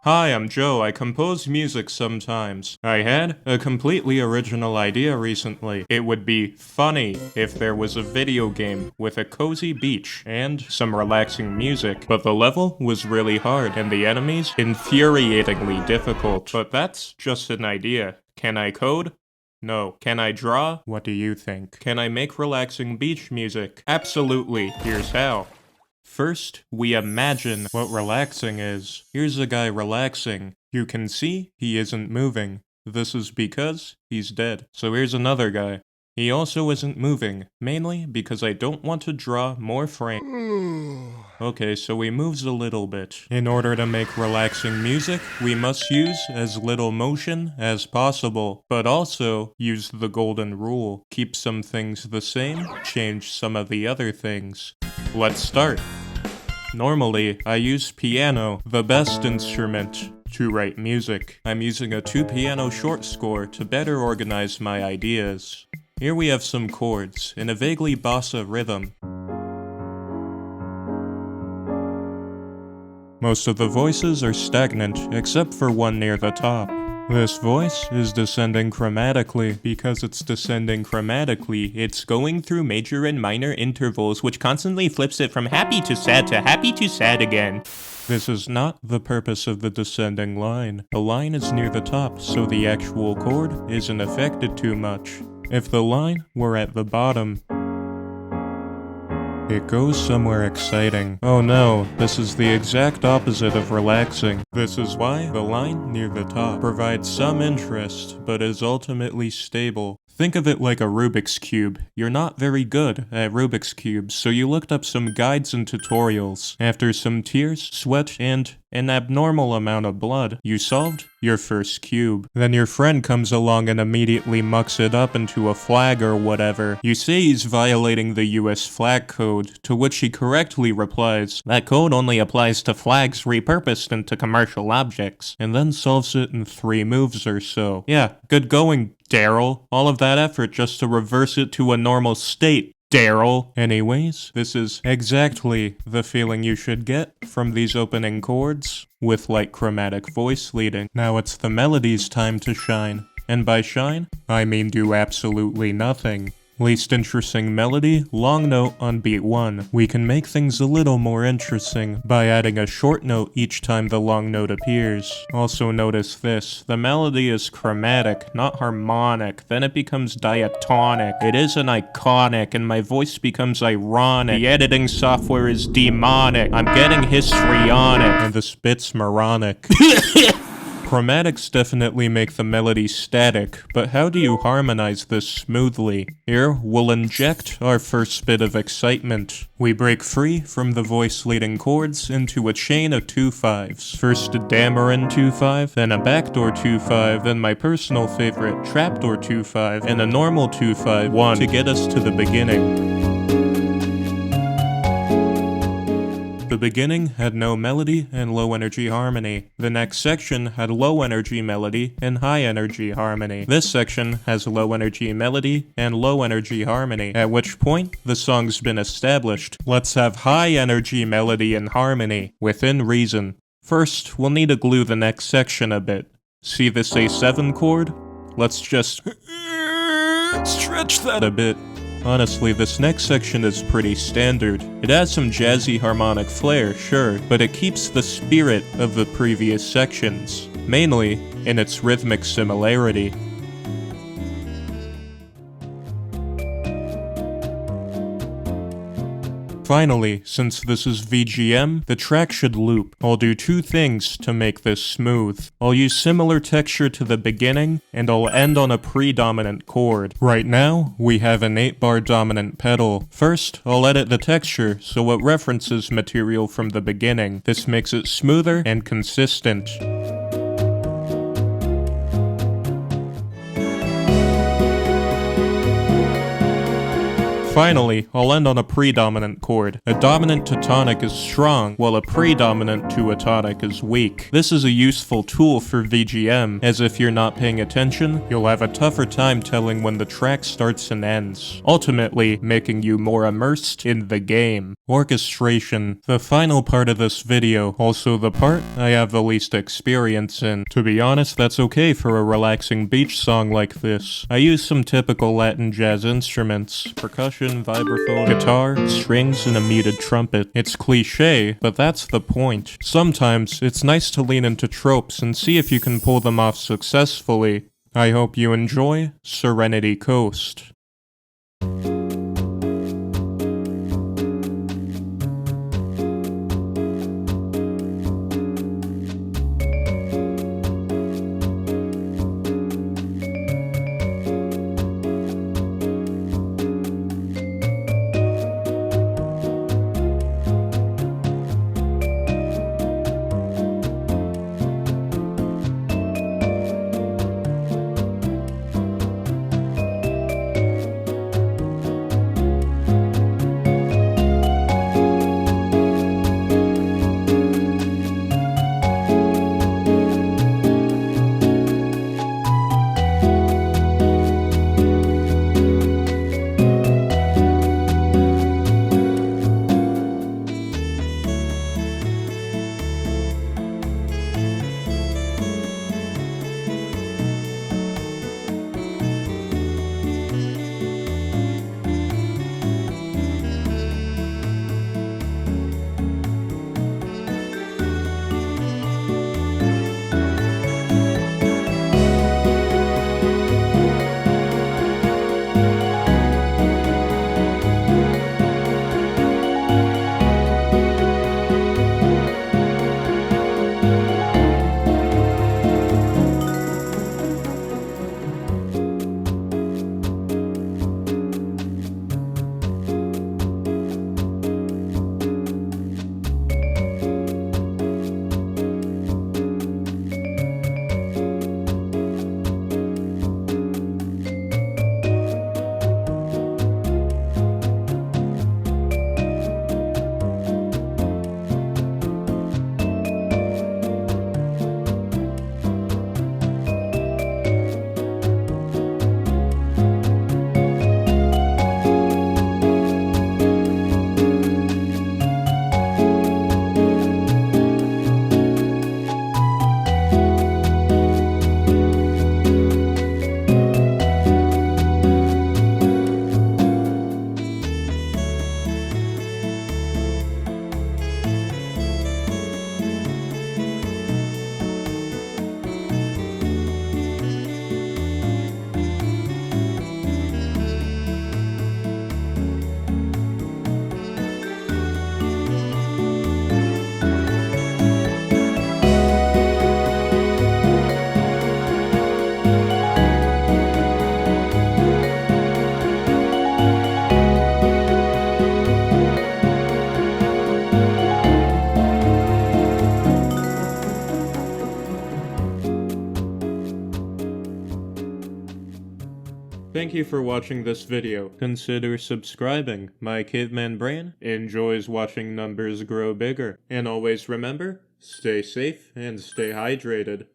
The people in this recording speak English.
Hi, I'm Joe. I compose music sometimes. I had a completely original idea recently. It would be funny if there was a video game with a cozy beach and some relaxing music, but the level was really hard and the enemies infuriatingly difficult. But that's just an idea. Can I code? No. Can I draw? What do you think? Can I make relaxing beach music? Absolutely. Here's how. First, we imagine what relaxing is. Here's a guy relaxing. You can see he isn't moving. This is because he's dead. So here's another guy. He also isn't moving, mainly because I don't want to draw more frames. Okay, so he moves a little bit. In order to make relaxing music, we must use as little motion as possible, but also use the golden rule. Keep some things the same, change some of the other things. Let's start. Normally, I use piano, the best instrument, to write music. I'm using a 2-piano short score to better organize my ideas. Here we have some chords, in a vaguely bossa rhythm. Most of the voices are stagnant, except for one near the top. This voice is descending chromatically. Because it's descending chromatically, it's going through major and minor intervals, which constantly flips it from happy to sad again. This is not the purpose of the descending line. The line is near the top, so the actual chord isn't affected too much. If the line were at the bottom, it goes somewhere exciting. Oh no, this is the exact opposite of relaxing. This is why the line near the top provides some interest, but is ultimately stable. Think of it like a Rubik's Cube. You're not very good at Rubik's Cubes, so you looked up some guides and tutorials. After some tears, sweat, and an abnormal amount of blood, you solved your first cube. Then your friend comes along and immediately mucks it up into a flag or whatever. You say he's violating the US flag code, to which he correctly replies, "That code only applies to flags repurposed into commercial objects," and then solves it in 3 moves or so. Yeah, good going, Daryl. All of that effort just to reverse it to a normal state, Daryl. Anyways, this is exactly the feeling you should get from these opening chords, with light chromatic voice leading. Now it's the melody's time to shine. And by shine, I mean do absolutely nothing. Least interesting melody, long note on beat 1. We can make things a little more interesting by adding a short note each time the long note appears. Also notice this, the melody is chromatic, not harmonic, then it becomes diatonic. It isn't iconic, and my voice becomes ironic. The editing software is demonic. I'm getting histrionic. And the spit's moronic. Chromatics definitely make the melody static, but how do you harmonize this smoothly? Here, we'll inject our first bit of excitement. We break free from the voice-leading chords into a chain of 2/5s. First a Dameron 2/5, then a backdoor 2/5, then my personal favorite, trapdoor 2/5, and a normal 2/5 to get us to the beginning. The beginning had no melody and low energy harmony. The next section had low energy melody and high energy harmony. This section has low energy melody and low energy harmony, at which point the song's been established. Let's have high energy melody and harmony, within reason. First, we'll need to glue the next section a bit. See this A7 chord? Let's just stretch that a bit. Honestly, this next section is pretty standard. It has some jazzy harmonic flair, sure, but it keeps the spirit of the previous sections, mainly in its rhythmic similarity. Finally, since this is VGM, the track should loop. I'll do 2 things to make this smooth. I'll use similar texture to the beginning, and I'll end on a predominant chord. Right now, we have an 8-bar dominant pedal. First, I'll edit the texture so it references material from the beginning. This makes it smoother and consistent. Finally, I'll end on a predominant chord. A dominant to tonic is strong, while a predominant to a tonic is weak. This is a useful tool for VGM, as if you're not paying attention, you'll have a tougher time telling when the track starts and ends, ultimately making you more immersed in the game. Orchestration. The final part of this video, also the part I have the least experience in. To be honest, that's okay for a relaxing beach song like this. I use some typical Latin jazz instruments: percussion, vibraphone, guitar, strings, and a muted trumpet. It's cliche, but that's the point. Sometimes, it's nice to lean into tropes and see if you can pull them off successfully. I hope you enjoy Serenity Coast. Thank you for watching this video. Consider subscribing. My caveman brain enjoys watching numbers grow bigger. And always remember, stay safe and stay hydrated.